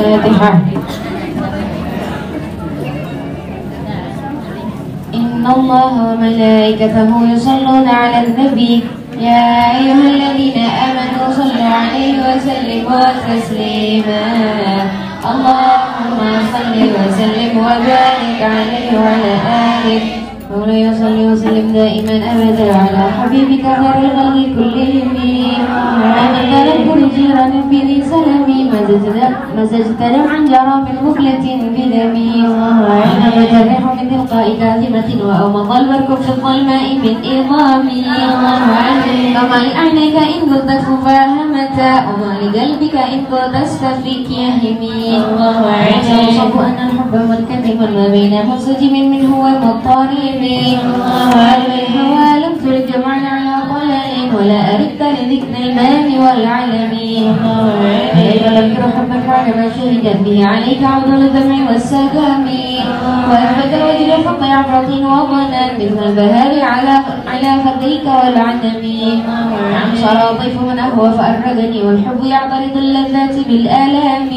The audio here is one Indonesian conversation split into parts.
الفاتحة. إن الله وملائكته يصلون على النبي يا أيها الذين آمنوا صلوا عليه وسلموا تسليما. اللهم صل وسلم وبارك عليه وعلى آله. مولاي صل وسلم دائما أبدا على حبيبك خير الخلق كلهم. ومن تذكر جيران بذي سلم مزجت دمعا جرى من غفلة بدمي. وإنما تريح من تلقاء كاذبة وأومض البرك في الظلماء من إظامي. كما لأعينيك إن كنت فاهمة وما لقلبك إن كنت استفيك يهمي. وصف أن الحب منكتم ما بين منسجم منه ومضطرب. الهوى لم ترد جمعا على ضلال ولا أردت لذكر المال والعلم. كيف تذكر حبك بعدما شهدت به عليك عوض الدمع والسقام. وأثبت الوجه خط عفرة وظنا مثل البهار على خديك والعدم. نعم صار ضيف من أهوى فأرقني والحب يعترض اللذات بالآلام.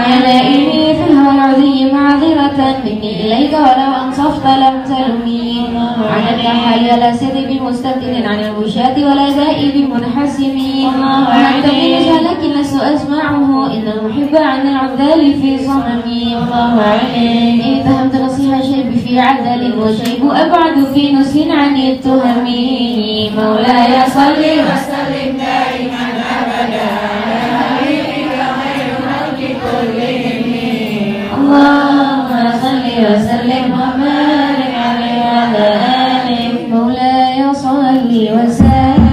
يا لائمي في الهوى العذي معذرة مني إليك ولو أنصفت لم تلمي. عددت حالي لا سر بمستبدل عن الوشاة ولا دائب منحسم. وأنت بالنسبة لكن لست أسمعه إن المحب عن العذال في صممي. إن فهمت نصيحة شيب في عدل وشيب أبعد في نسك عن التهم. مولاي صل وسلم دائما أبدا على حبيبك خير الخلق كلهم. اللهم صل وسلم وبارك عليه وعلى آله. مولاي صل وسلم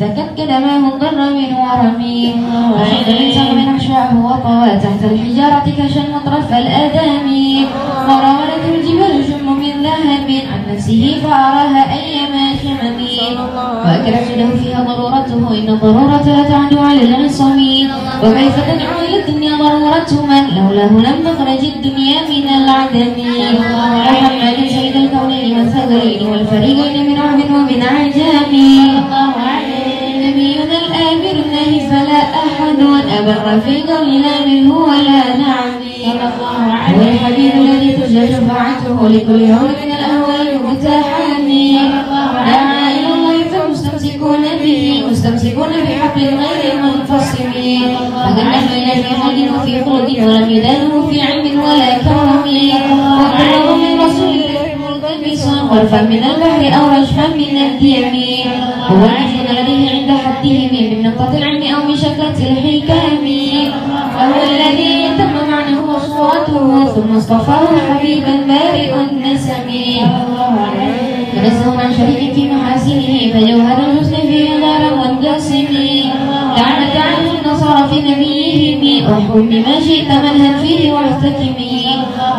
اشتكت كدماه ضر من ورمي فشد الإنسان من أحشائه وطوى تحت الحجارة كشا مطرف الآدمي وراودته الجبال جم من ذهب عن نفسه فأراها أيما شممي وأكلت له فيها ضرورته إن الضرورة لا تعد على العصم وكيف تدعو إلى الدنيا ضرورة من لولاه لم تخرج الدنيا من العدم محمد سيد الكونين والثقلين والفريقين من عرب ومن عجم نبينا الآمر النهي فلا أحد أبر في القول لا منه ولا نعمي هو الحبيب الذي ترجى شفاعته لكل يوم من الأهوال مقتحمي دعا إلى الله فمستمسكون به مستمسكون بحبل غير منفصم فقد نحن إلى في خلق وفي خلق ولم يدانه في علم ولا كرم وكل من رسول الله ملتبسا غرفا من البحر أو رجفا من الديم هو الذي لديه عند حدهم من نقطة العلم أو من شكلة الحكام وهو الذي تم معناه وصورته ثم اصطفاه حبيبا بارئ النسم منزه عن شريك في محاسنه فجوهر الحسن فيه دار منقسم لعنة عنه النصارى في نبيهم احكم بما شئت منها فيه واحتكمي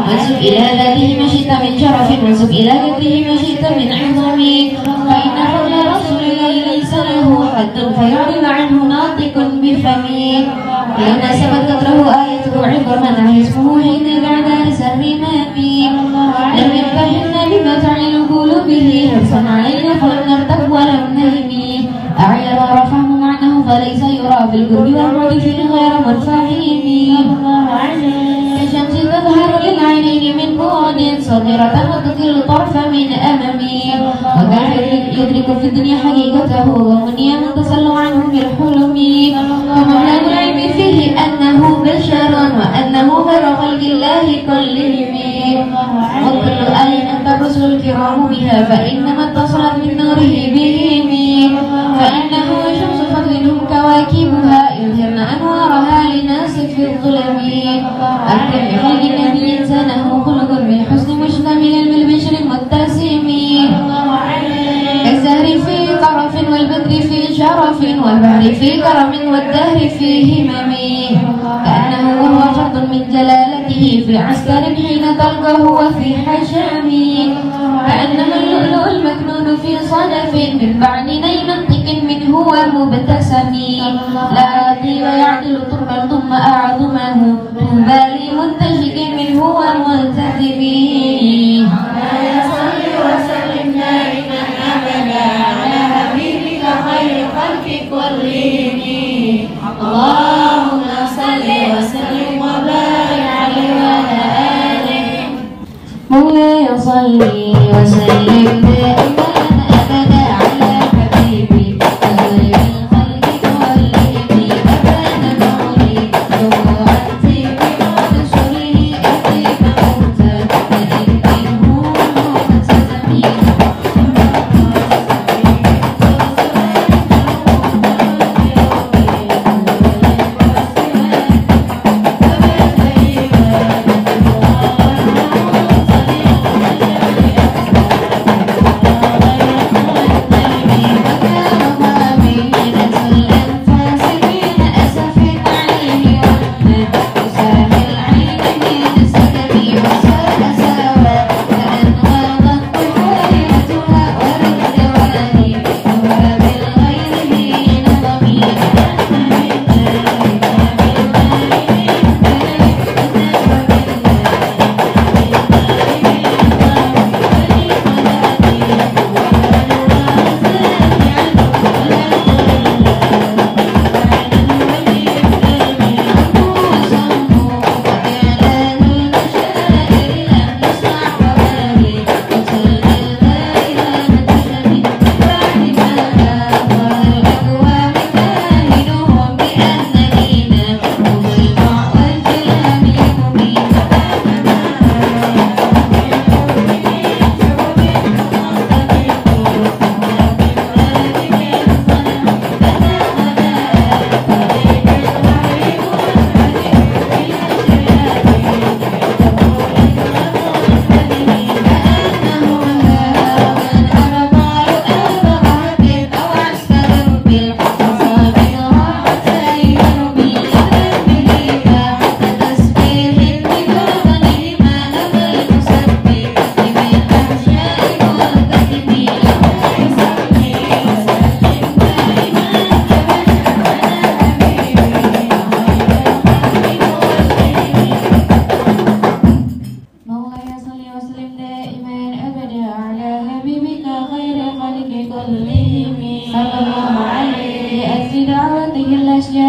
وانسب إلى ذاته ما شئت من شرف وانسب إلى قدره ما شئت من عظم فإن فضل رسول الله ليس له حد فيعرض عنه ناطق بفمه لما سبت قدره آيته عظما اسمه حين بعد سر مامي لم يفتحنا بما تعلل قلوبه حرصا علينا فلم نرتب ولم نهم أعير ورفعه معناه فليس يرى في القرب والبعد فيه غير مرفعين كشمس تظهر للعينين من بعد صغيرة وتقل الطرف من أمامي وكيف يدرك في الدنيا حقيقته ومنيا تصل عنه بالحلم ومبلغ العلم فيه أنه بشر وأنه غير خلق الله كلهم وكل آية أنت الرسل الكرام بها فإنما اتصلت من نوره بهم فإنه شمس فضلهم كواكبها يظهرن أنوارها لناس في الظلم أكرم بخلق النبي إنسانه خلق بالحسن مشتمل بالبشر المتسم كالزهر في طرف والبدر في شرف والبحر في كرم والدهر في همم كأنه وهو فرد من جلالته في عسكر حين تلقاه وفي حشم كأنما اللؤلؤ المكنون في صدف من بعد نيل منطق منه ومبتسم لا طيب يعدل طربا ثم أعظمه طوبى لمنتشك منه وملتزم صل وسلم دائما أبدا على حبيبك خير خلق كلهم اللهم صل وسلم وبارك عليه وعلى آله مولاي صل وسلم دائما أبدا على حبيبك خير الخلق كلهم أبان مولي نورتي بمنشره أتيك موتى فإنه متسمي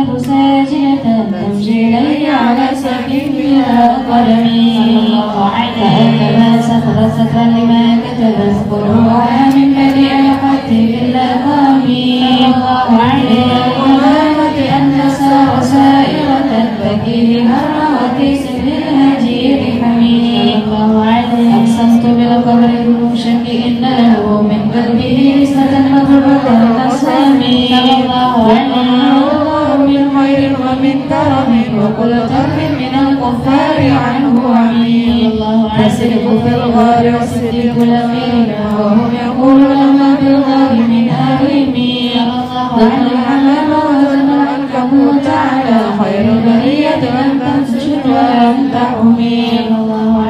تزداد ساجدة تمشي إلي على سبيلها قدمي فأنت سخر سترا لما كتبت قلوبها من بديع الحق باللقام وعليه أن سار سائرة تبكي لمرة وكسر الهجير حميد أقسمت بالقبر المشك إن له من قلبه نسبة مضروبة تسامي الله من خير ومن كرم وكل طرف من الكفار عنه عميد فالصدق في الغار والصديق الأمين وهم يقولون ما بالغار من آلمين نحن الحمام وزن العنكبوت على خير البرية لم تنسجد ولم تحمي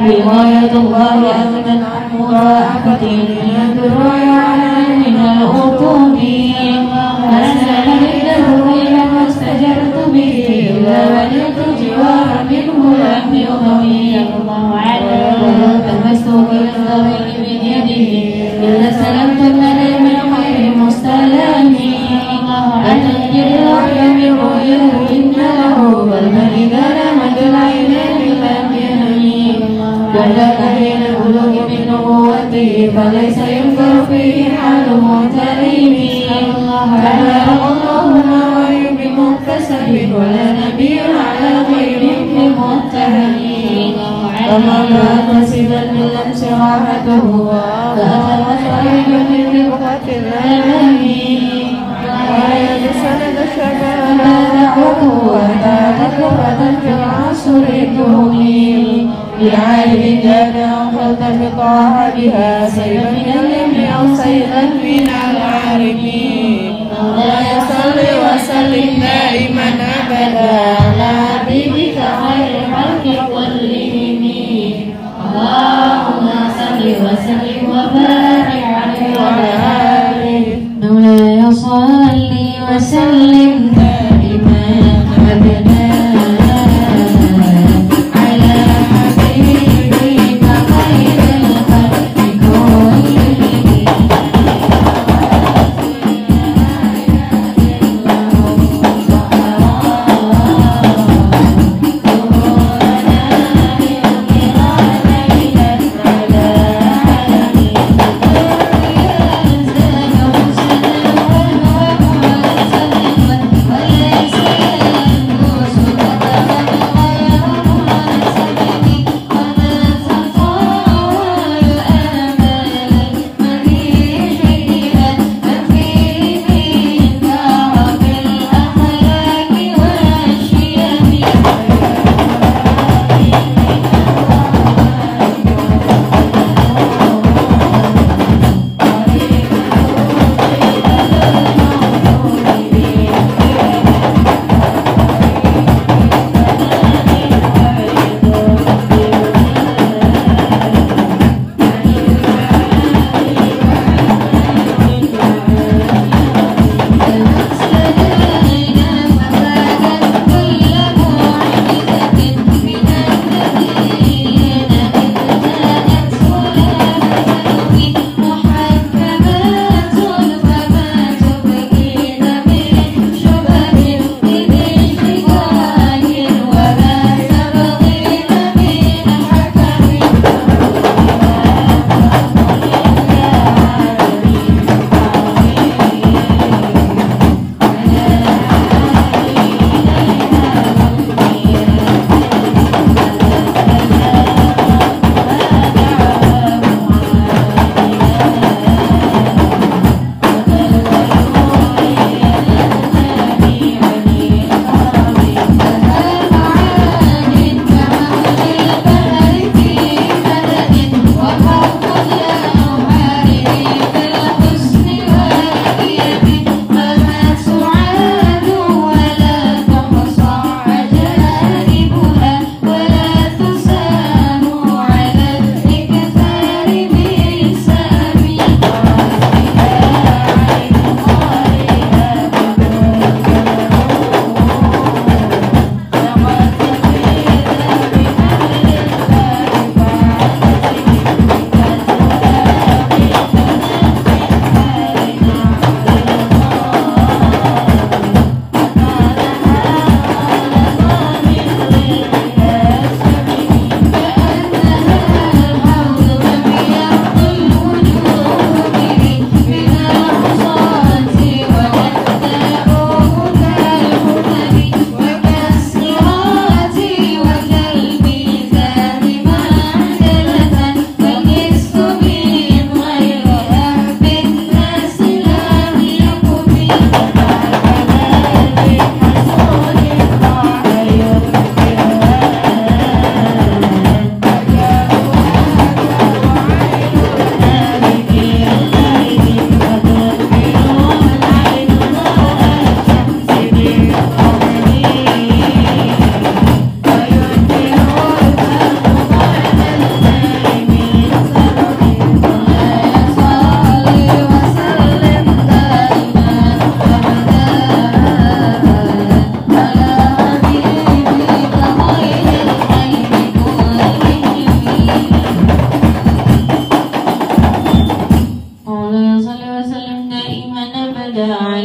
رواية الله أغنت عن مضاعفتي من الدروع على من الأطوم أسأل عنده إلى استجرت به إلا وجدت جوارا منه لم يضمي تمست بالضرب من يده إلا استلمت المنى من خير مستلم أتنجي الوحي من رؤيه إن له والمن إذا لمد العينين لم ينمي وذاك حين البلوغ من نبوته فليس ينكر فيه حال مغترم فبارك الله ما وحي بمكتسب ولا نبي على غير متهم وما نسبا من لمس راحته فأخذت خريجا من رفقة الأمام وآية سند الشباب دعوته وأتاك كفة في العصر الدهمي بعالم جانا فالتقطها بها سيفا من اليم أو سيفا من العارمين لا يصلي وسلم دائما أبدا على حبيبك خير خلق كلهم اللهم صل وسلم وبارك عليه وعلى آله مولاي صل وسلم دائما أبدا على حبيبك خير الخلق كلهم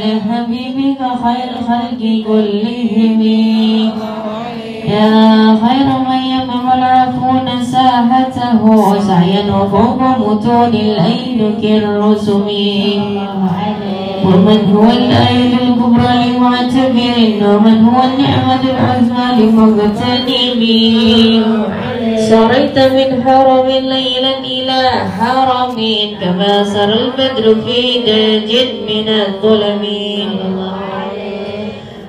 على حبيبك خير الخلق كلهم يا خير من يمر العفون ساحته سعيا وفوق متون الأينك الرسم ومن هو الآية الكبرى لمعتبر ومن هو النعمة العظمى لمغتنم سريت من حرم ليلا إلى حرم كما سر البدر في درج من الظلم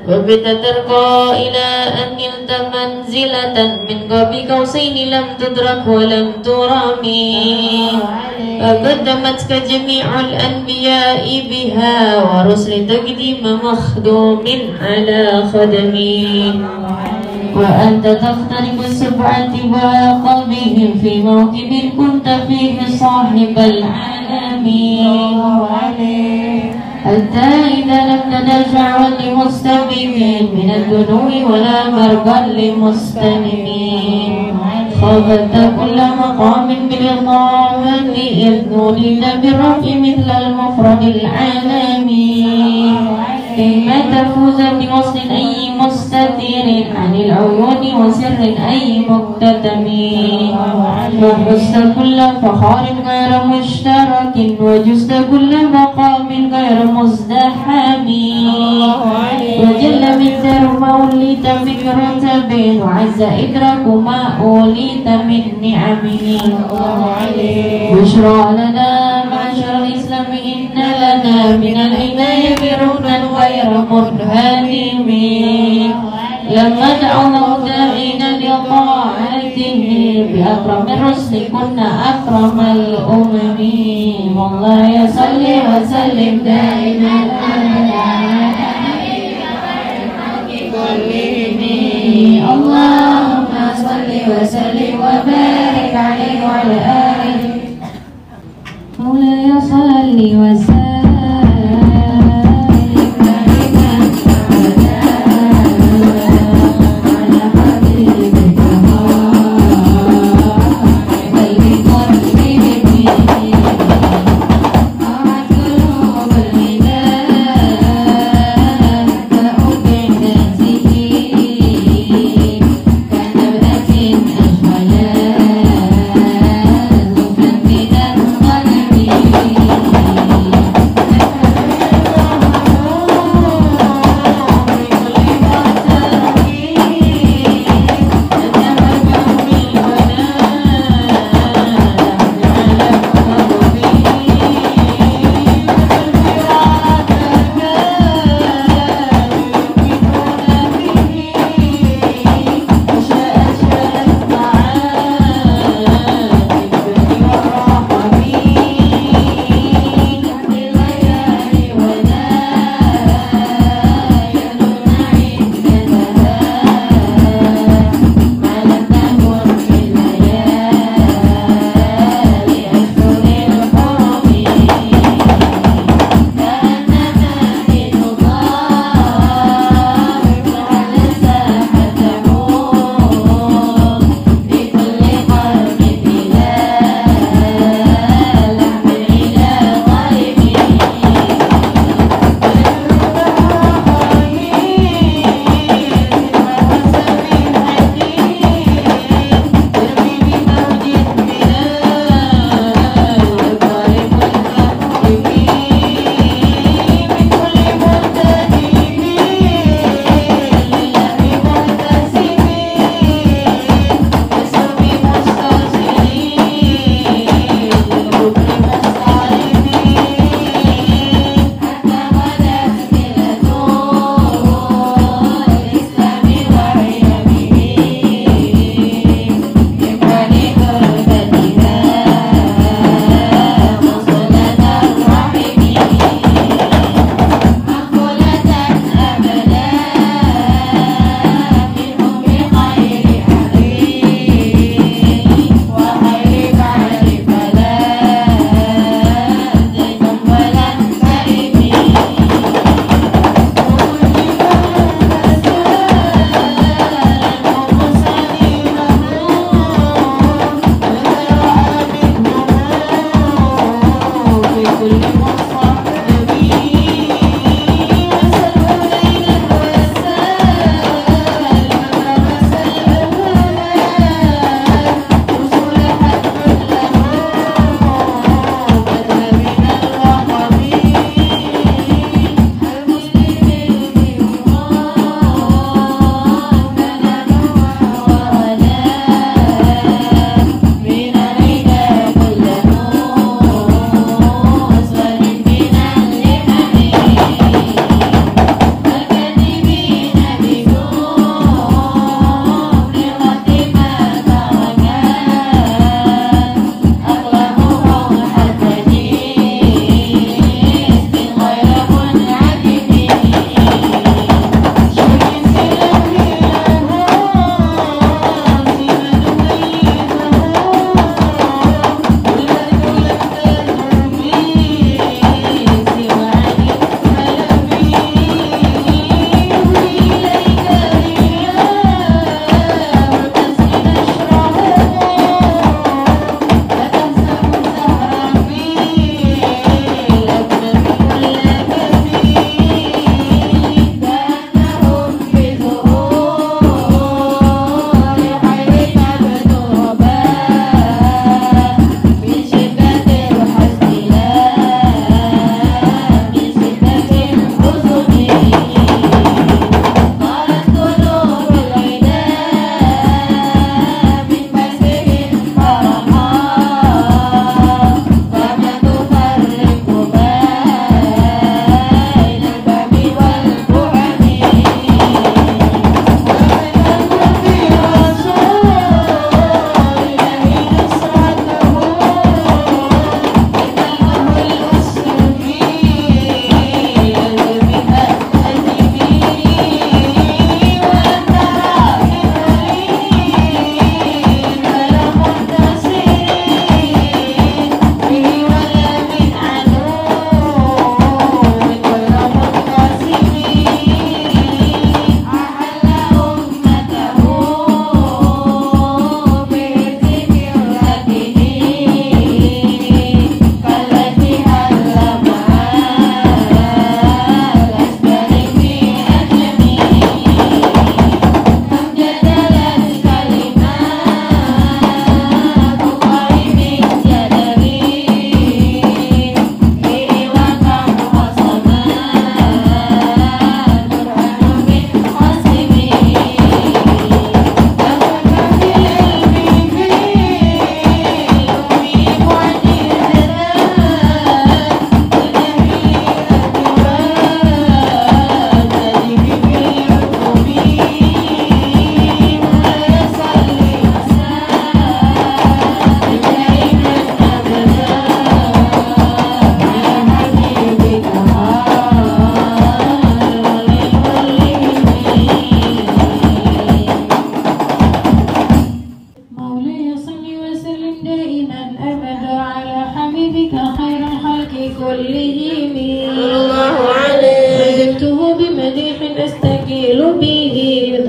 وبت ترقى إلى أن نلت منزلة من قاب قوسين لم تدرك ولم ترمي فقدمتك جميع الأنبياء بها ورسل تقديم مخدوم على خدمي وأنت تخترق السبعة وقلبهم في موكب كنت فيه صاحب العالمين حتى إذا لم تدفع لمستبقين من الذنوب ولا مرقا لمستنمين خافت كل مقام بالإضافة إذ نولد بالرفع مثل المفرد العالمي إما تفوز بوصل أي مستتر عن العيون وسر أي مكتتم وحزت كل فخار غير مشترك وجزت كل مقام غير مزدحم وجل من ذر ما وليت من رتب وعز إدراك ما أوليت من نعمه بشرى لنا معشر الإسلام إن لنا من العناية ركنا غير منهدم لما دعونا داعين لطاعته بأكرم الرسل كنا أكرم الأمم والله يصل وسلم دائما اللهم صل وسلم وبارك عليه وعلى آله مولاي صل وسلم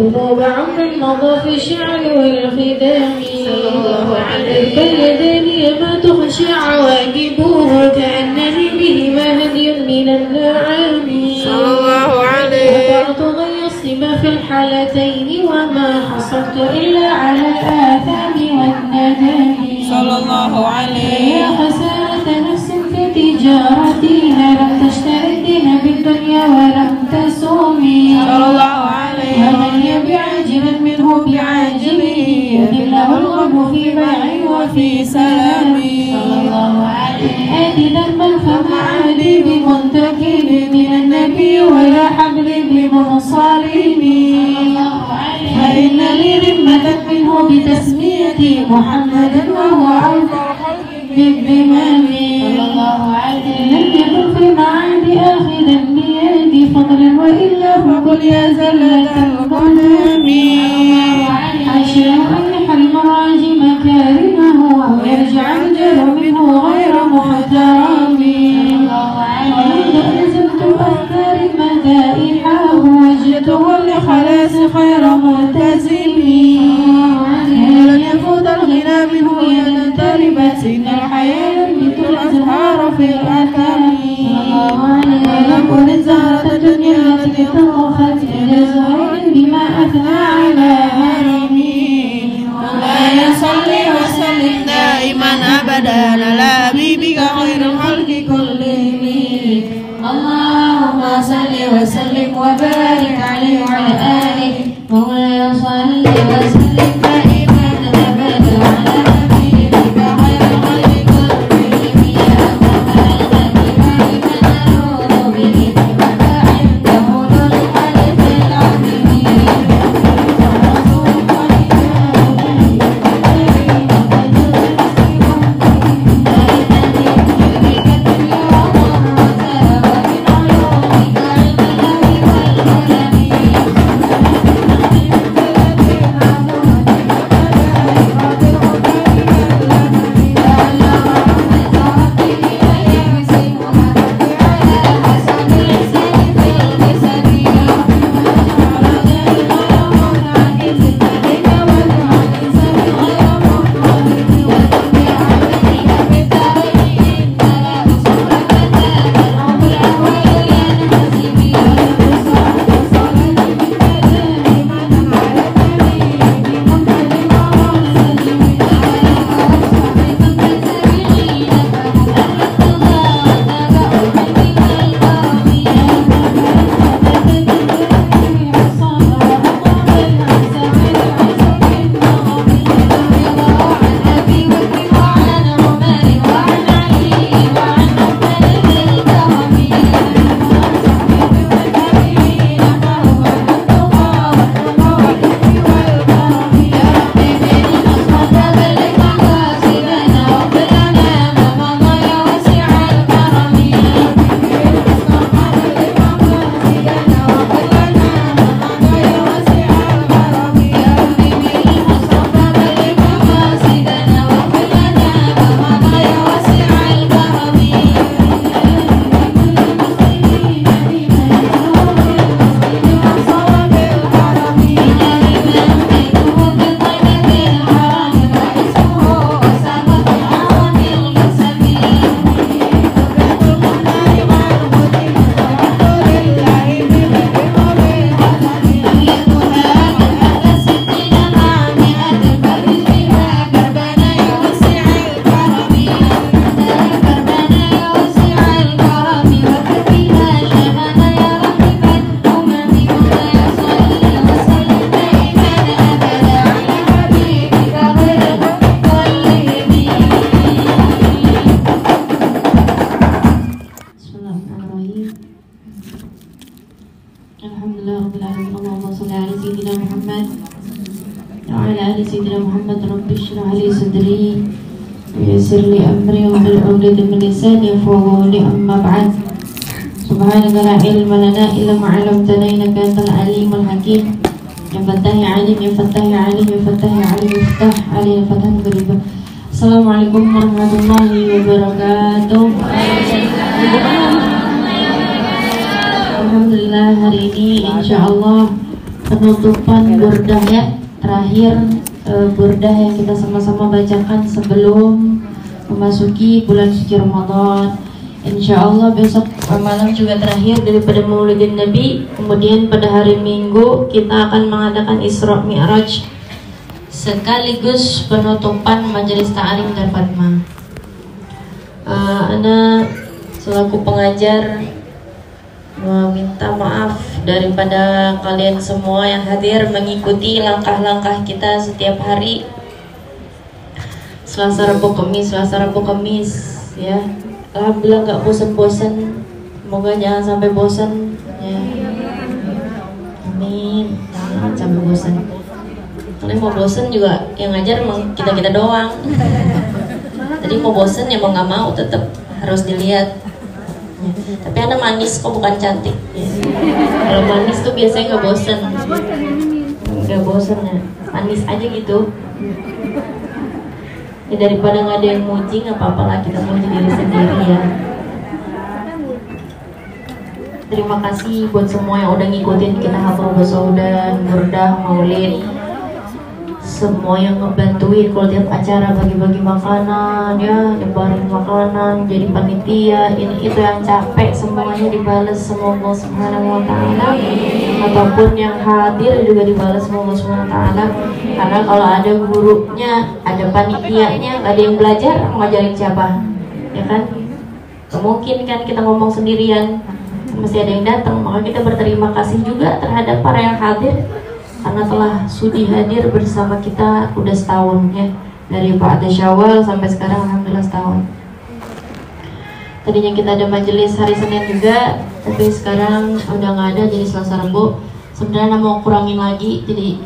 ذنوب عمر مضى في الشعر والخدام فاليدان ما تخشى عواقبه كأنني بهما هدي من النعام صلى الله عليه. وقعت غي الصبا في الحالتين وما حصلت إلا على الآثام والندم صلى الله عليه. يا خسارة نفس في تجارتها لم تشتري الدين بالدنيا ولم تسومي صلى الله عليه. ومن يبيع عاجلا منه بعاجله يذله الغرب في بيع وفي سلام صلى الله عليه. آتي ذنبا فما عادي بمنتكب من النبي ولا حبل بمنصالب فإن لي ذمة منه بتسميتي محمدا وهو أوفى بالذمام صلى الله عليه. لم يكن في المعاد آخذا بيدي فضلا وإلا فقل يا زلة الغنم حاشا أن يحل المراج مكارمه ويرجع الجر منه غير محترم ومنذ ألزمت أفكار مدائحه وجدته لخلاص خير ملتزم ولن يفوت الغنى منه ينتربت إن الحياة ينبت الأزهار في الأكام ولم الزهرة الدنيا التي طرفت إلى زهر بما أثنى على هرمي مولاي صل وسلم دائما أبدا على حبيبك خير الخلق كلهم. اللهم صل وسلم وبارك عليه وعلى آله. مولاي صل وسلم دائما أبدا على حبيبك خير الخلق كلهم. يا أكرم الخلق من به وعنده الخلق العظيم. ويسر لي أمري ومن عقدة من لساني يفقهوا قولي. أما بعد سبحانك لا علم لنا إلا ما علمتنا إنك أنت العليم الحكيم. يا فتاح يا عليم يا فتاح يا عليم يا فتاح يا عليم افتح علينا فتحا قريبا. Assalamualaikum warahmatullahi wabarakatuh. Alhamdulillah hari ini insya Allah penutupan burdah ya, terakhir burdah yang kita sama-sama bacakan sebelum memasuki bulan suci Ramadan. Insya Allah besok malam juga terakhir daripada Maulidin Nabi. Kemudian pada hari Minggu kita akan mengadakan Isra Mi'raj sekaligus penutupan majelis ta'lim Dar Fatma. Ana selaku pengajar meminta maaf daripada kalian semua yang hadir mengikuti langkah-langkah kita setiap hari Selasa Rabu Kamis ya. Alhamdulillah nggak bosan-bosan, semoga jangan sampai bosan ya. Amin, jangan sampai bosan. Kalau mau bosan juga yang ngajar emang kita doang. Jadi mau bosan ya mau nggak mau tetap harus dilihat ya. Tapi anak manis kok, bukan cantik ya. Kalau manis tuh biasanya nggak bosan ya, manis aja gitu ya. Daripada nggak ada yang muji, nggak apa-apa lah kita muji diri sendiri ya. Terima kasih buat semua yang udah ngikutin kita hafal Basaudan, Burdah, Maulid, semua yang ngebantuin kalau tiap acara bagi-bagi makanan ya, nyebarin makanan, jadi panitia, ini itu yang capek semuanya dibalas sama Allah Subhanahu wa Ta'ala. Ataupun yang hadir juga dibalas sama Allah Subhanahu wa Ta'ala. Karena kalau ada gurunya, ada panitianya, nggak ada yang belajar, ngajarin siapa? Ya kan? Mungkin kan kita ngomong sendirian, mesti ada yang datang. Maka kita berterima kasih juga terhadap para yang hadir karena telah sudi hadir bersama kita udah setahun ya, dari Pak Syawal sampai sekarang alhamdulillah setahun. Tadinya kita ada majelis hari Senin juga, tapi sekarang udah nggak ada, jadi Selasa Rabu. Sebenarnya mau kurangin lagi, jadi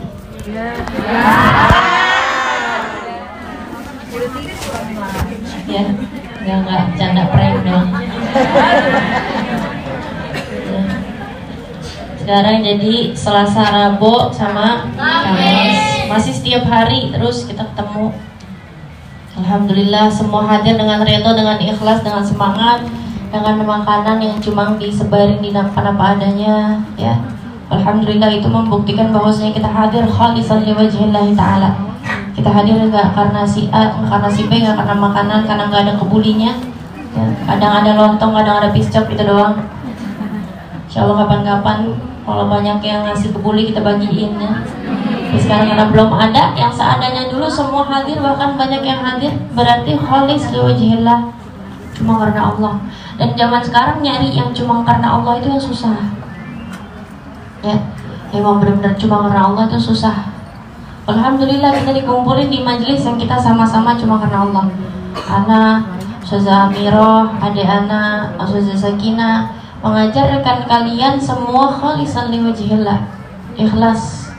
ya nggak canda prank dong. Sekarang jadi Selasa, Rabu, sama Kamis. Masih setiap hari terus kita ketemu. Alhamdulillah semua hadir dengan redha, dengan ikhlas, dengan semangat, dengan makanan yang cuma disebarin di apa adanya ya. Alhamdulillah itu membuktikan bahwasanya kita hadir khalisan liwajhillahi ta'ala. Kita hadir enggak karena si A, enggak karena si B, enggak karena makanan, karena enggak ada kebulinya ya. Kadang ada lontong, kadang ada piscop, itu doang. Insyaallah kapan-kapan kalau banyak yang ngasih kebuli kita bagiin ya. Tapi sekarang karena belum ada, yang seadanya dulu semua hadir, bahkan banyak yang hadir, berarti khalis liwajhillah, cuma karena Allah. Dan zaman sekarang nyari yang cuma karena Allah itu yang susah ya. Memang benar-benar cuma karena Allah itu susah. Alhamdulillah kita dikumpulin di majelis yang kita sama-sama cuma karena Allah. Ana, Ustazah Amirah, adik Ana, Ustazah Sakinah mengajarkan kalian semua khalisan liwajhillah, ikhlas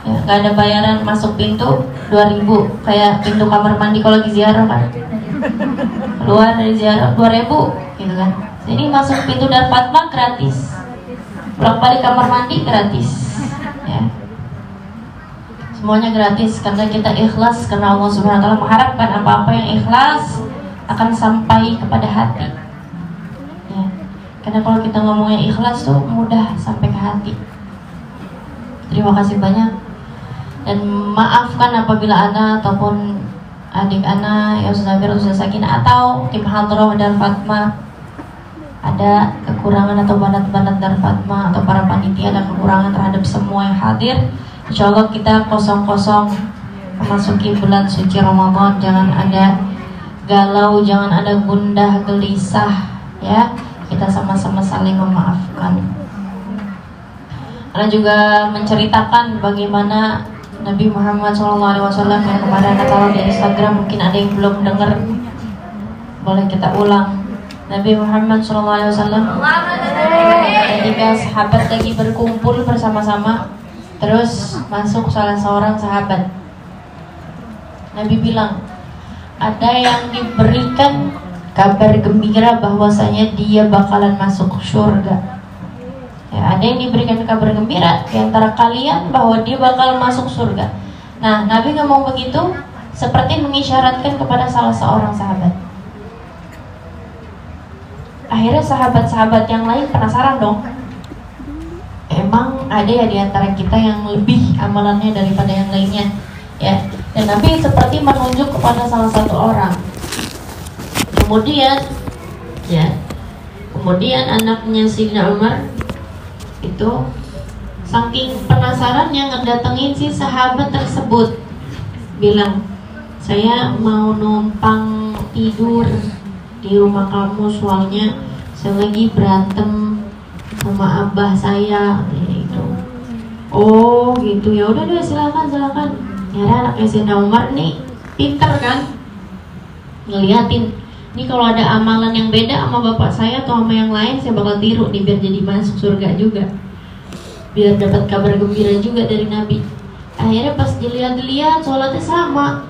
ya, gak ada bayaran masuk pintu 2.000 kayak pintu kamar mandi kalau lagi ziarah kan, keluar dari ziarah 2.000 gitu kan. Jadi masuk pintu Dar Fatma gratis, pulang balik kamar mandi gratis ya. Semuanya gratis karena kita ikhlas, karena Allah Subhanahu wa Ta'ala mengharapkan apa-apa yang ikhlas akan sampai kepada hati. Karena kalau kita ngomongnya ikhlas tuh mudah sampai ke hati. Terima kasih banyak. Dan maafkan apabila Ana ataupun adik Ana, ya Ustazah Amir, Ustazah Sakinah, atau tim Hadroh dan Fatma ada kekurangan, atau banat-banat dan Fatma atau para panitia ada kekurangan terhadap semua yang hadir. Insya Allah kita kosong-kosong memasuki bulan suci Ramadan. Jangan ada galau, jangan ada gundah gelisah ya. Kita sama-sama saling memaafkan. Karena juga menceritakan bagaimana Nabi Muhammad SAW yang kemarin ada taruh di Instagram, mungkin ada yang belum dengar, boleh kita ulang. Nabi Muhammad SAW ketika sahabat lagi berkumpul bersama-sama, terus masuk salah seorang sahabat. Nabi bilang, ada yang diberikan kabar gembira bahwasanya dia bakalan masuk surga ya, ada yang diberikan kabar gembira di antara kalian bahwa dia bakal masuk surga. Nah, Nabi ngomong begitu seperti mengisyaratkan kepada salah seorang sahabat. Akhirnya sahabat-sahabat yang lain penasaran dong, memang ada ya di antara kita yang lebih amalannya daripada yang lainnya, ya. Dan Nabi seperti menunjuk kepada salah satu orang. Kemudian anaknya Sayyidina Umar itu saking penasarannya ngedatengin si sahabat tersebut, bilang, saya mau numpang tidur di rumah kamu, soalnya saya lagi berantem sama abah saya gitu. Oh gitu, ya udah deh, silakan. Ya anaknya Sayyidina Umar nih pinter kan, ngeliatin ini kalau ada amalan yang beda sama bapak saya atau sama yang lain, saya bakal tiru nih biar jadi masuk surga juga, biar dapat kabar gembira juga dari Nabi. Akhirnya pas dilihat sholatnya sama,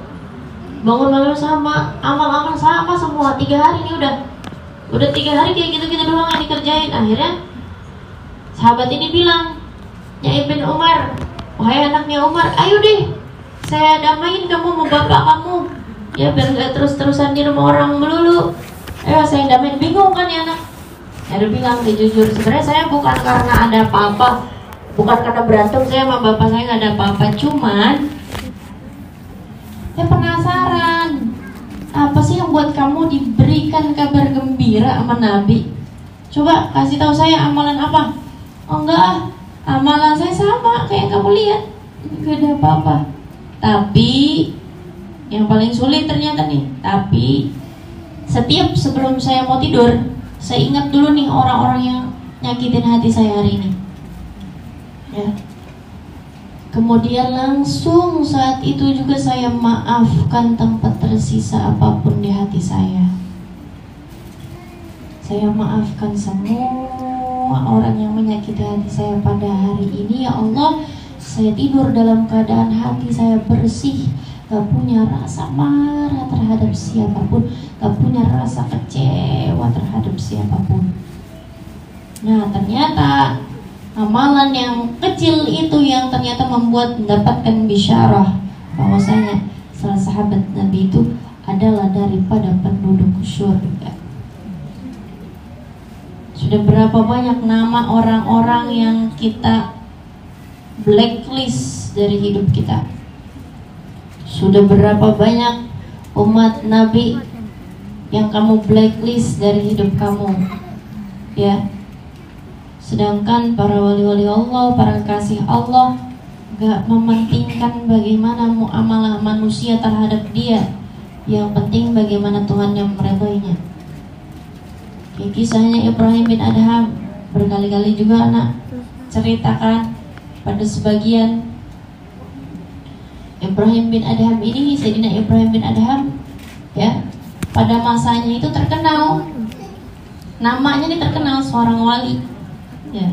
bangun sama, amal-amal sama semua. 3 hari ini udah 3 hari kayak gitu-gitu doang yang dikerjain. Akhirnya sahabat ini bilang, ya Ibn Umar, wahai anaknya Umar, ayo deh saya damain kamu sama bapak kamu, ya biar gak terus-terusan di rumah orang melulu. Ayo saya damain. Bingung kan ya anak? Ya dia bilang, jujur sebenarnya saya bukan karena ada apa-apa, bukan karena berantem saya sama bapak saya, gak ada apa-apa, cuman saya penasaran, apa sih yang buat kamu diberikan kabar gembira sama Nabi? Coba kasih tahu saya amalan apa? Oh enggak, amalan saya sama kayak kamu lihat, gak ada apa-apa. Tapi yang paling sulit ternyata nih, tapi setiap sebelum saya mau tidur, saya ingat dulu nih orang-orang yang nyakitin hati saya hari ini, ya. Kemudian langsung saat itu juga saya maafkan tanpa tersisa apapun di hati saya. Saya maafkan semua orang yang menyakiti hati saya pada hari ini. Ya Allah, saya tidur dalam keadaan hati saya bersih, gak punya rasa marah terhadap siapapun, gak punya rasa kecewa terhadap siapapun. Nah ternyata amalan yang kecil itu yang ternyata membuat mendapatkan bisyarah bahwasanya salah sahabat Nabi itu adalah daripada penduduk surga. Sudah berapa banyak nama orang-orang yang kita blacklist dari hidup kita. Sudah berapa banyak umat Nabi yang kamu blacklist dari hidup kamu, ya. Sedangkan para wali-wali Allah, para kekasih Allah gak mementingkan bagaimana muamalah manusia terhadap dia, yang penting bagaimana Tuhan yang meridhoinya. Kayak kisahnya Ibrahim bin Adham, berkali-kali juga anak ceritakan pada sebagian. Ibrahim bin Adham ini, Sayyidina Ibrahim bin Adham, ya, pada masanya itu terkenal, namanya ini terkenal seorang wali, ya.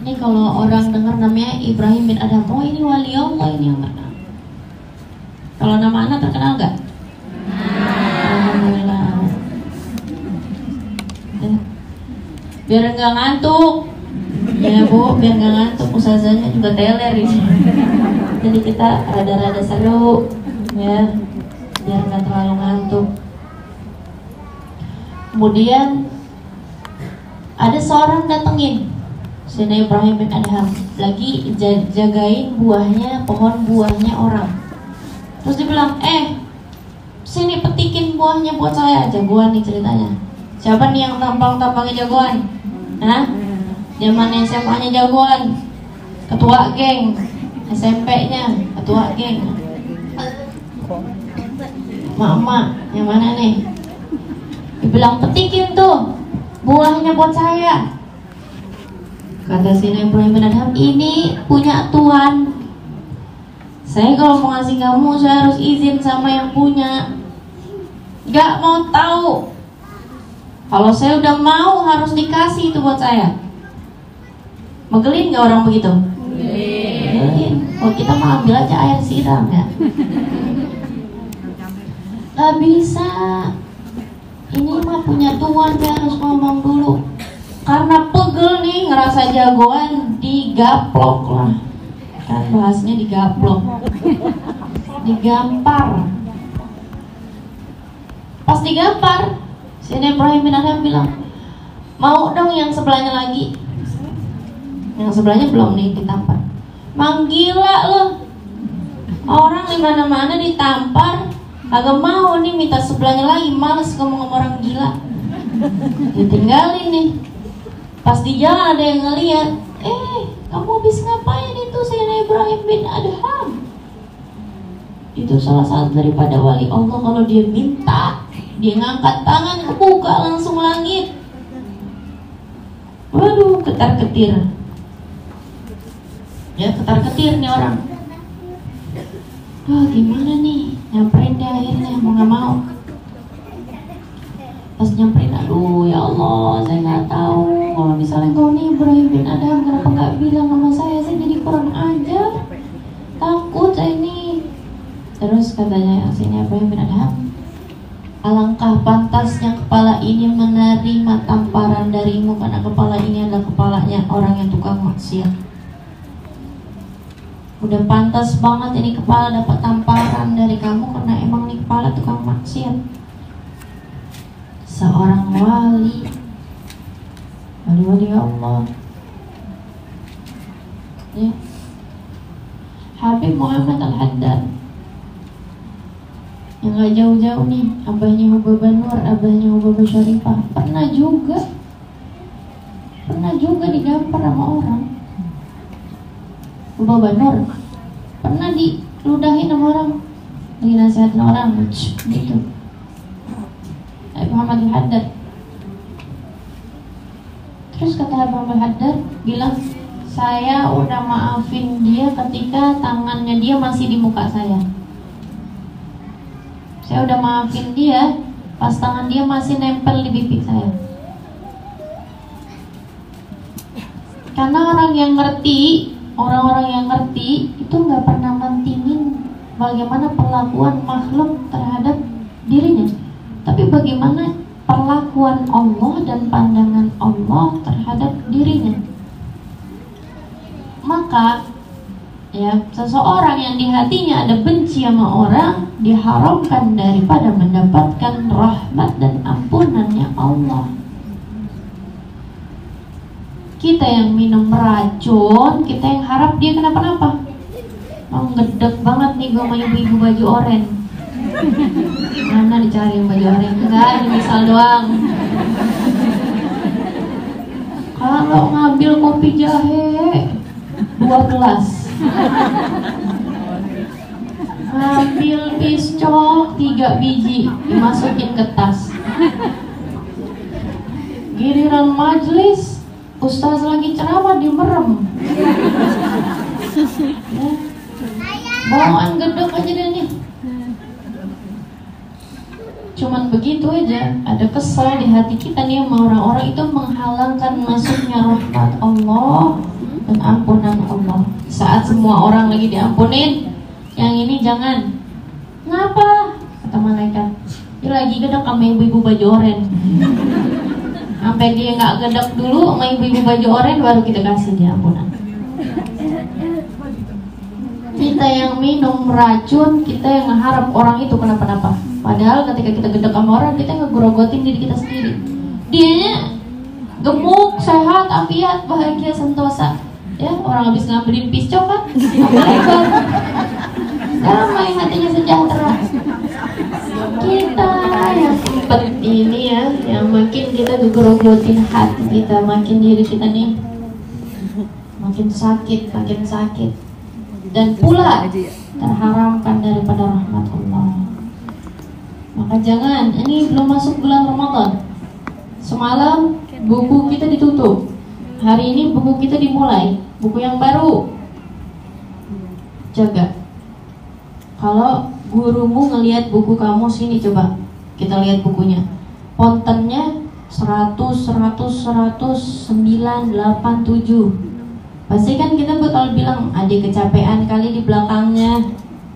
Ini kalau orang dengar namanya Ibrahim bin Adham, oh ini wali Allah, ini yang terkenal. Kalau nama anak terkenal nggak? Alhamdulillah. Biar nggak ngantuk, ya Bu, biar nggak ngantuk, ustazahnya juga teler ini. Jadi kita rada-rada seru, ya, biar nggak terlalu ngantuk. Kemudian ada seorang datengin Sayyidina Ibrahim bin Adham, lagi jagain buahnya, pohon buahnya orang. Terus dia bilang, sini petikin buahnya buat saya. Jagoan nih ceritanya. Siapa nih yang tampang-tampangnya jagoan? Hah? Zaman SMA-nya jagoan, ketua geng. SMP-nya ketua geng. Mama, yang mana nih? Dibilang petikin tuh buahnya buat saya. Kata Sayyidina Ibrahim bin Adham, ini punya Tuhan. Saya kalau mau ngasih kamu, saya harus izin sama yang punya. Gak mau tahu. Kalau saya udah mau, harus dikasih itu buat saya. Megelin gak orang begitu? Megelin. Kalau kita mau ambil aja air siram ya. Gak bisa. Ini mah punya Tuhan, dia harus ngomong dulu. Karena pegel nih, ngerasa jagoan, digaplok lah. Kan bahasnya digaplok, digampar. Pas digampar, Sayyidina Ibrahim bin Adham bilang, mau dong yang sebelahnya lagi. yang sebelahnya belum nih ditampar. Mang gila lo, orang di mana-mana ditampar, agak mau nih minta sebelahnya lagi, males ngomong sama orang gila, ditinggalin nih. Pas di jalan ada yang ngeliat, kamu habis ngapain itu Sayyidina Ibrahim bin Adham? Itu salah satu daripada wali Allah, kalau dia minta, dia ngangkat tangan, kebuka langsung langit. Waduh, ketar-ketir. Ya, ketar-ketir nih orang. Gimana nih? Nyamperin deh akhirnya, mau gak mau. Pas nyamperin, aduh ya Allah, saya gak tahu. Kalau misalnya kau nih Ibrahim bin Adham, kenapa gak bilang sama saya jadi kurang ajar. Takut saya ini. Terus katanya Sayyidina Ibrahim bin Adham, alangkah pantasnya kepala ini menerima tamparan darimu, karena kepala ini adalah kepalanya orang yang tukang maksiat. Udah pantas banget ini kepala dapat tamparan dari kamu, karena emang ini kepala tukang maksiat. Seorang wali Allah, ya, Habib Muhammad Al-Haddad, yang gak jauh-jauh nih, abahnya Hubabah Nur, abahnya Hubabah Syarifah, pernah juga digampar sama orang. Hubabah Nur pernah diludahin sama orang, dinasihatin orang gitu. Habib Muhammad Al-Haddad, terus kata Habib Muhammad Al-Haddad bilang, saya udah maafin dia ketika tangannya dia masih di muka saya. Saya udah maafin dia pas tangan dia masih nempel di pipi saya. Karena orang-orang yang ngerti itu nggak pernah mentingin bagaimana perlakuan makhluk terhadap dirinya, tapi bagaimana perlakuan Allah dan pandangan Allah terhadap dirinya. Maka ya, seseorang yang di hatinya ada benci sama orang diharamkan daripada mendapatkan rahmat dan ampunannya Allah. Kita yang minum racun, kita yang harap dia kenapa-napa. Gedek banget nih gue sama ibu-ibu baju oranye. Mana dicari yang baju oranye? Enggak, ini misal doang. Kalau ngambil kopi jahe 2 gelas, ngambil piscok 3 biji, dimasukin ke tas. Giliran majelis, ustaz lagi ceramah dimerem. Ya. Bawaan gedek aja deh nih. Cuman begitu aja, ada kesal di hati kita nih sama orang-orang itu menghalangkan masuknya rahmat Allah dan ampunan Allah. Saat semua orang lagi diampunin, yang ini jangan. Kenapa? Kata malaikat, dia lagi gedek sama ibu-ibu baju oranye. Sampai dia nggak gedek dulu sama ibu-ibu baju oranye, baru kita kasih dia ampunan. Kita yang minum racun, kita yang mengharap orang itu kenapa-napa. Padahal ketika kita gedek sama orang, kita ngegrogotin diri kita sendiri. Dianya gemuk, sehat, afiat, bahagia, sentosa. Ya, orang habis ngambilin piscok kan, lebar. Sekarang main hatinya sejahtera. Kita yang sempet ini ya, yang makin kita gegrogotin hati kita, makin diri kita nih makin sakit. Dan pula terharamkan daripada rahmat Allah. Maka jangan, ini belum masuk bulan Ramadan. Semalam buku kita ditutup, hari ini buku kita dimulai, buku yang baru. Jaga. Kalau gurumu ngelihat buku kamu, sini coba kita lihat bukunya, fontennya 100, 9, 8, 7. Pasti kan kita bakal bilang, adik kecapean kali di belakangnya,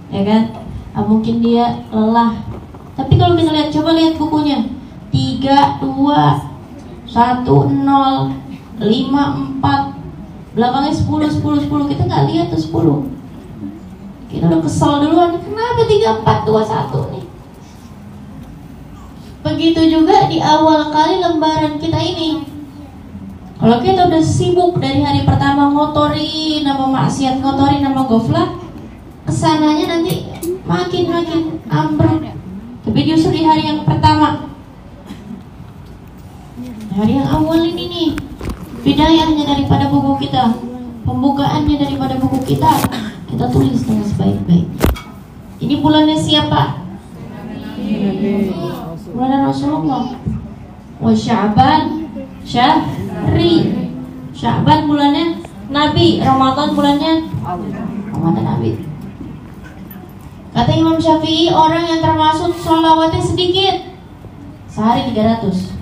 ya kan? Mungkin dia lelah. Tapi kalau kita lihat, coba lihat bukunya, 3, 2, 1, 0, 5, 4, belakangnya 10, 10. Kita nggak lihat tuh 10. Kita udah kesal duluan, kenapa 3, 4, 2, 1 nih? Begitu juga di awal kali lembaran kita ini. Kalau kita udah sibuk dari hari pertama ngotori nama maksiat, ngotori nama goflah, kesananya nanti makin ambruk. Tapi justru di hari yang pertama, hari yang awal ini nih, bidayahnya daripada buku kita, pembukaannya daripada buku kita tulis dengan sebaik-baiknya. Ini bulannya siapa? Bulan Rasulullah. Wa Sya'ban syahri. Sya'ban bulannya Nabi, Ramadan bulannya Ramadan Nabi. Kata Imam Syafi'i, orang yang termasuk sholawatnya sedikit sehari 300.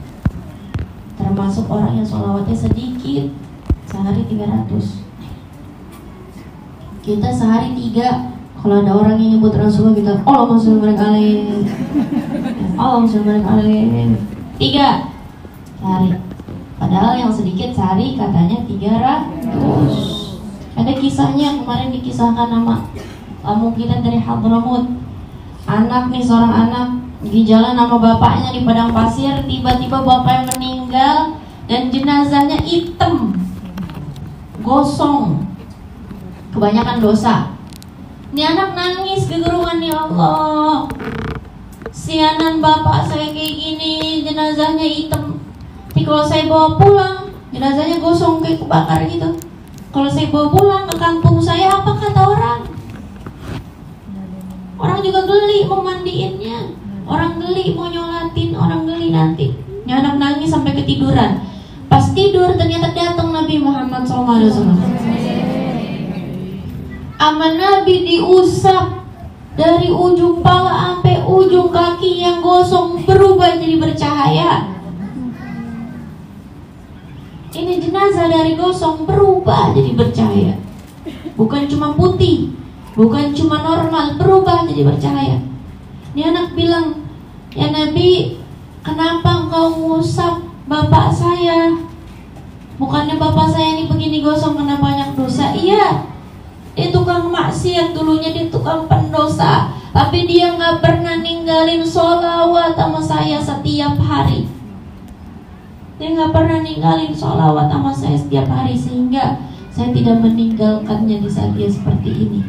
Termasuk orang yang sholawatnya sedikit sehari 300. Kita sehari 3. Kalau ada orang yang nyebut Rasulullah, kita Allahumma sholli wa barik, Allahumma sholli wa barik, 3 sehari. Padahal yang sedikit sehari katanya 300. Ada kisahnya kemarin dikisahkan nama tamu kita dari Hadramut. Anak nih, seorang anak di jalan sama bapaknya di padang pasir, tiba-tiba bapaknya meninggal dan jenazahnya hitam, gosong, kebanyakan dosa. Ini anak nangis kegerungan, ya Allah, sianan bapak saya kayak gini, jenazahnya hitam. Tapi kalau saya bawa pulang, jenazahnya gosong kayak kebakar gitu. Kalau saya bawa pulang ke kampung saya, apa kata orang? Orang juga geli mau mandiinnya, orang geli mau nyolatin, orang geli nanti. Ini anak nangis sampai ketiduran. Pas tidur ternyata datang Nabi Muhammad SAW. Aman Nabi diusap dari ujung pala sampai ujung kaki yang gosong berubah jadi bercahaya. Ini jenazah dari gosong berubah jadi bercahaya. Bukan cuma putih, bukan cuma normal, berubah jadi bercahaya. Ini anak bilang, ya Nabi, kenapa engkau ngusap bapak saya? Bukannya bapak saya ini begini gosong kena banyak dosa? Iya, dia tukang maksiat dulunya, dia tukang pendosa, tapi dia gak pernah ninggalin sholawat sama saya setiap hari. Dia gak pernah ninggalin sholawat sama saya setiap hari, sehingga saya tidak meninggalkannya di saat dia seperti ini.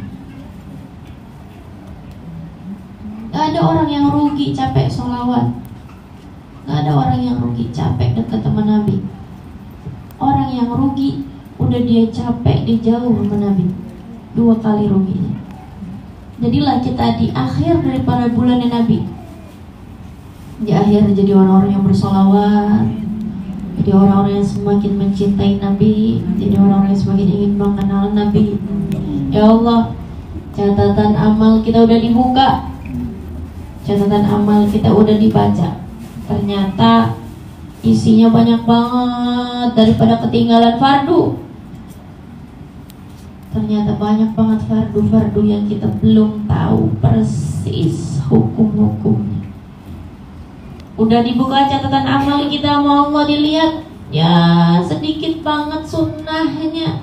Gak ada orang yang rugi capek sholawat. Gak ada orang yang rugi capek dekat sama Nabi. Orang yang rugi udah dia capek, dia jauh sama Nabi. 2 kali ruginya. Jadilah kita di akhir daripada bulannya Nabi. Di akhir jadi orang-orang yang bersolawat, jadi orang-orang yang semakin mencintai Nabi, jadi orang-orang yang semakin ingin mengenal Nabi. Ya Allah, catatan amal kita udah dibuka, catatan amal kita udah dibaca. Ternyata isinya banyak banget daripada ketinggalan fardu. Ternyata banyak banget fardu-fardu yang kita belum tahu persis hukum-hukumnya. Udah dibuka catatan amal kita sama Allah, dilihat, ya sedikit banget sunnahnya.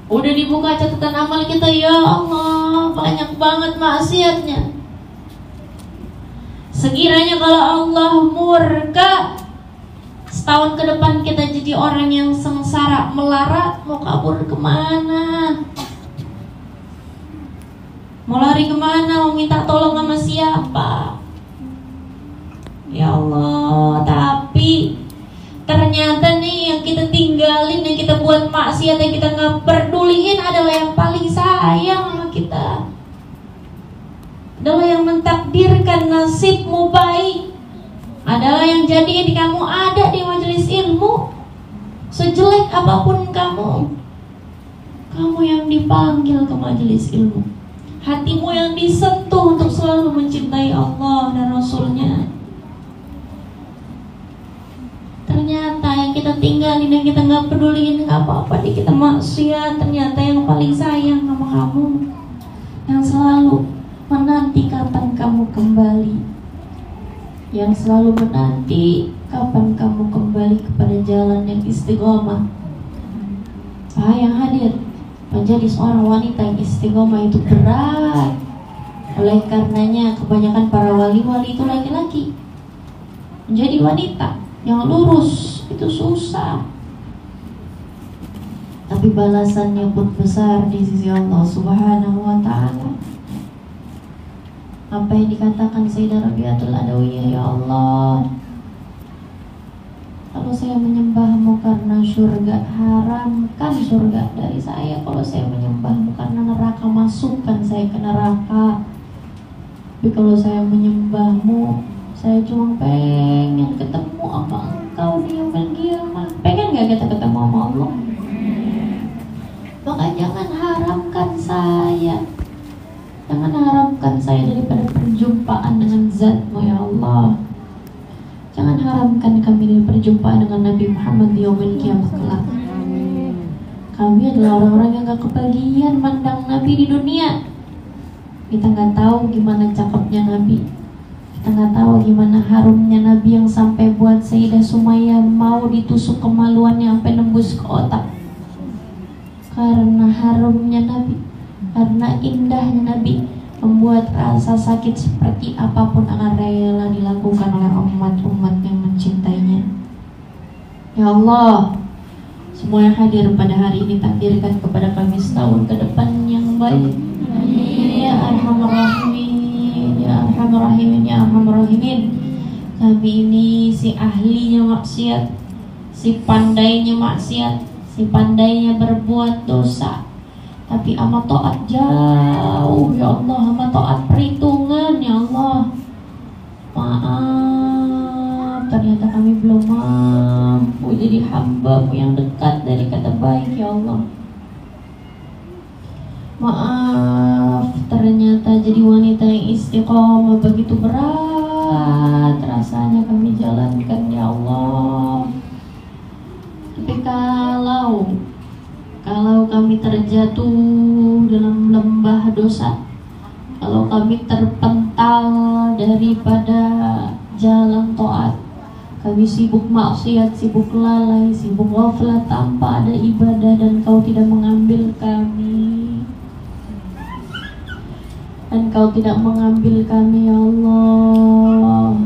Udah dibuka catatan amal kita, ya Allah, banyak banget maksiatnya. Sekiranya kalau Allah murka, setahun ke depan kita jadi orang yang sengsara, melarat, mau kabur kemana? Mau lari kemana? Mau minta tolong sama siapa? Ya Allah, tapi ternyata nih yang kita tinggalin, yang kita buat maksiat, yang kita gak peduliin adalah yang paling sayang sama kita, adalah yang mentakdirkan nasibmu baik, adalah yang jadiin kamu ada di majelis ilmu. Sejelek apapun kamu yang dipanggil ke majelis ilmu, hatimu yang disentuh untuk selalu mencintai Allah dan Rasulnya. Ternyata yang kita tinggalin, yang kita gak peduliin, gak apa-apa deh kita maksiat. Ternyata yang paling sayang sama kamu, yang selalu menanti kapan kamu kembali, yang selalu menanti kapan kamu kembali kepada jalan yang istiqomah. Yang hadir, menjadi seorang wanita yang istiqomah itu berat. Oleh karenanya kebanyakan para wali-wali itu laki-laki. Menjadi wanita yang lurus itu susah, tapi balasannya pun besar di sisi Allah Subhanahu wa Ta'ala. Apa yang dikatakan Sayyidah Rabi'atul Adawiyah, ya Allah, kalau saya menyembahmu karena surga, haramkan surga dari saya. Kalau saya menyembahmu karena neraka, masukkan saya ke neraka. Tapi kalau saya menyembahmu, saya cuma pengen ketemu sama engkau di yaumil qiyamah. Pengen gak kita ketemu sama Allah? Maka jangan haramkan saya, jangan haramkan saya daripada perjumpaan dengan Zat-Mu, ya Allah. Jangan haramkan kami dari perjumpaan dengan Nabi Muhammad di yaumil qiyamah kelak. Kami adalah orang-orang yang gak kebagian mandang Nabi di dunia. Kita gak tahu gimana cakepnya Nabi, kita gak tahu gimana harumnya Nabi yang sampai buat Sayyidah Sumayyah mau ditusuk kemaluannya sampai nembus ke otak. Karena harumnya Nabi, karena indahnya Nabi, membuat rasa sakit seperti apapun akan rela dilakukan oleh umat-umat yang mencintainya. Ya Allah, semua yang hadir pada hari ini takdirkan kepada kami setahun ke depan yang baik. Ya Arhamar Rahimin, Ya Arhamar Rahimin, Ya Arhamar Rahimin. Kami ini si ahlinya maksiat, si pandainya maksiat, si pandainya berbuat dosa, tapi amat taat jauh, ya Allah, amat taat perhitungan, ya Allah. Maaf, ternyata kami belum mampu jadi hamba-Mu yang dekat dari kata baik, ya Allah. Maaf, ternyata jadi wanita yang istiqomah begitu berat rasanya kami jalankan, ya Allah. Tapi kalau kami terjatuh dalam lembah dosa, kalau kami terpental daripada jalan taat, kami sibuk maksiat, sibuk lalai, sibuk ghaflah tanpa ada ibadah, dan Kau tidak mengambil kami, dan Kau tidak mengambil kami, ya Allah,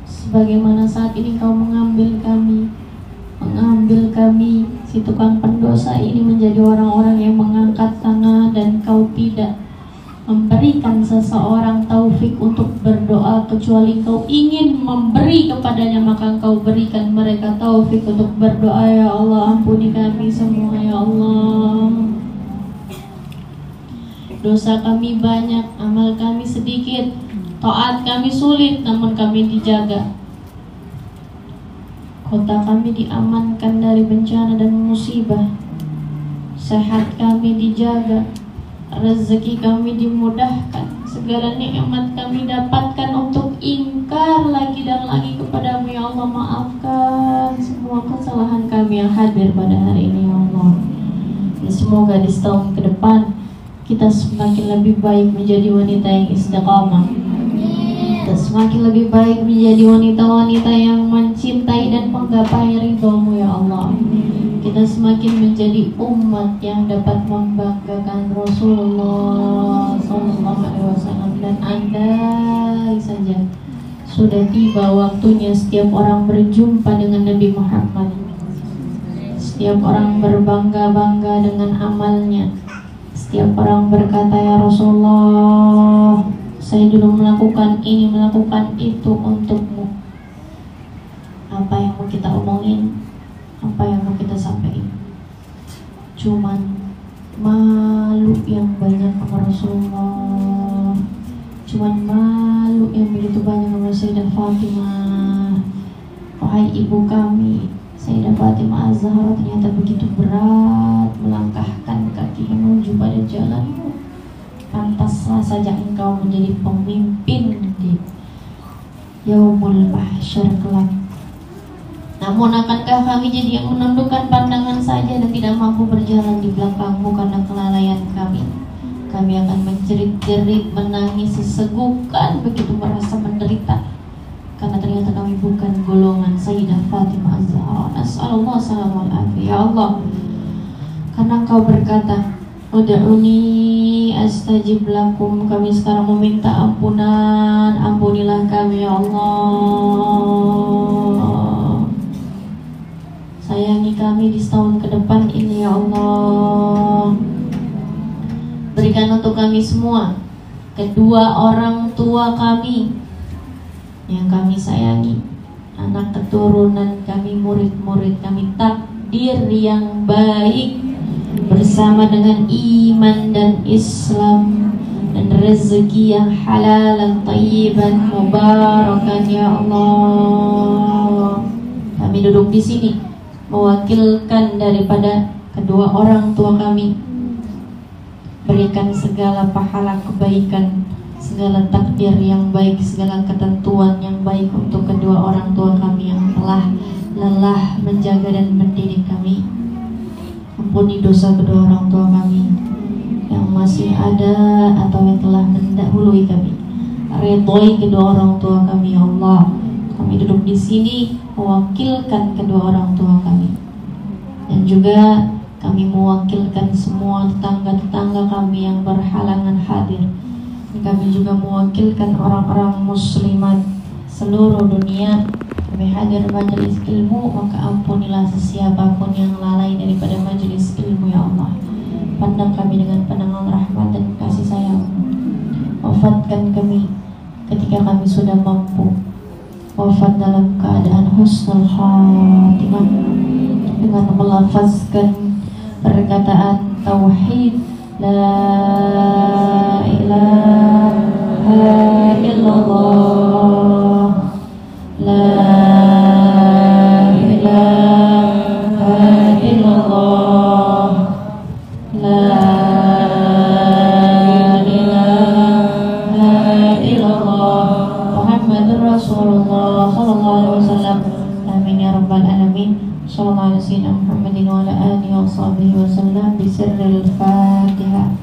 sebagaimana saat ini Kau mengambil kami si tukang pendosa ini menjadi orang-orang yang mengangkat tangan, dan Kau tidak memberikan seseorang taufik untuk berdoa kecuali Kau ingin memberi kepadanya, maka Kau berikan mereka taufik untuk berdoa. Ya Allah, ampuni kami semua, ya Allah. Dosa kami banyak, amal kami sedikit, taat kami sulit, namun kami dijaga. Kota kami diamankan dari bencana dan musibah, sehat kami dijaga, rezeki kami dimudahkan, segala nikmat kami dapatkan untuk ingkar lagi dan lagi kepada-Mu, ya Allah. Maafkan semua kesalahan kami yang hadir pada hari ini, ya Allah. Dan semoga di setahun ke depan kita semakin lebih baik menjadi wanita yang istiqamah, kita semakin lebih baik menjadi wanita-wanita yang mencintai dan menggapai ridho-Mu, ya Allah. Kita semakin menjadi umat yang dapat membanggakan Rasulullah SAW. Dan andai saja sudah tiba waktunya setiap orang berjumpa dengan Nabi Muhammad, setiap orang berbangga-bangga dengan amalnya, setiap orang berkata, ya Rasulullah, saya dulu melakukan ini, melakukan itu untukmu. Apa yang mau kita omongin, apa yang mau kita sampaikan? Cuman malu yang banyak sama Rasulullah, cuman malu yang begitu banyak sama Sayyidah Fatimah. Wahai ibu kami, Sayyidah Fatimah Az-Zahra ternyata begitu berat melangkahkan kaki menuju pada jalan-Mu. Pantaslah saja engkau menjadi pemimpin di Yaumul Mahsyar kelak. Namun akankah kami jadi yang menundukkan pandangan saja dan tidak mampu berjalan di belakang-Mu karena kelalaian kami? Kami akan menjerit-jerit, menangis sesegukan, begitu merasa menderita, karena ternyata kami bukan golongan Sayyidah Fatimah Az-Zahra. Nas'alullah salamul afiyah. Ya Allah, karena Engkau berkata, ud'uni astajib lakum, kami sekarang meminta ampunan, ampunilah kami, ya Allah. kami di setahun ke depan ini ya Allah. Berikan untuk kami semua kedua orang tua kami yang kami sayangi, anak keturunan kami, murid-murid kami, takdir yang baik bersama dengan iman dan Islam dan rezeki yang halal dan thayyiban mubarakan ya Allah. Kami duduk di sini mewakilkan daripada kedua orang tua kami. Berikan segala pahala kebaikan, segala takdir yang baik, segala ketentuan yang baik untuk kedua orang tua kami yang telah lelah menjaga dan mendidik kami. Ampuni dosa kedua orang tua kami yang masih ada atau yang telah mendahului kami. Ridhoi kedua orang tua kami ya Allah. Kami duduk di sini mewakilkan kedua orang tua kami, dan juga kami mewakilkan semua tetangga-tetangga kami yang berhalangan hadir. Kami juga mewakilkan orang-orang muslimat seluruh dunia. Kami hadir majelis ilmu, maka ampunilah sesiapapun yang lalai daripada majelis ilmu ya Allah. Pandang kami dengan pandangan rahmat dan kasih sayang. Wafatkan kami ketika kami sudah mampu. Wafat dalam keadaan husnul khatimah dengan melafazkan perkataan tauhid la ilaha illallah, la ilaha illallah, la ilaha illallah, Muhammadur Rasulullah sallallahu alaihi wasallam. Amin ya rabbal alamin. Sallallahu alaihi wasallam Muhammadin wa ala alihi wa sahbihi wa sallam bisirril Fatihah.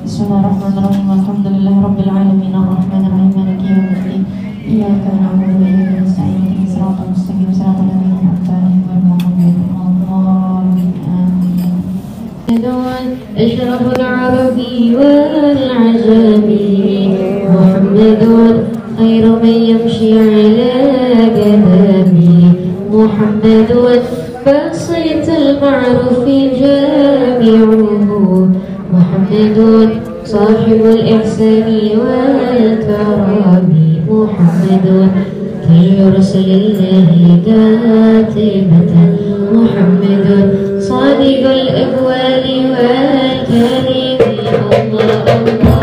Bismillahirrahmanirrahim. Alhamdulillahi rabbil alamin arrahmanir rahim maliki yaumiddin. Iyyaka na'budu wa iyyaka nasta'in ihdinas siratal mustaqim siratal ladzina an'amta 'alaihim ghairil maghdubi 'alaihim waladdallin. أشرف العربي والعجمي محمد خير من يمشي على قدمه، محمد بسيط المعروف جامعه، محمد صاحب الإحسان والكرم، محمد كي يرسل الله كاتبة، محمد صادق الأقوال والكريم. الله الله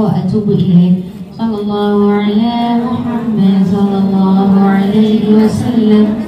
وأتوب إليه. صلى الله على محمد صلى الله عليه وسلم.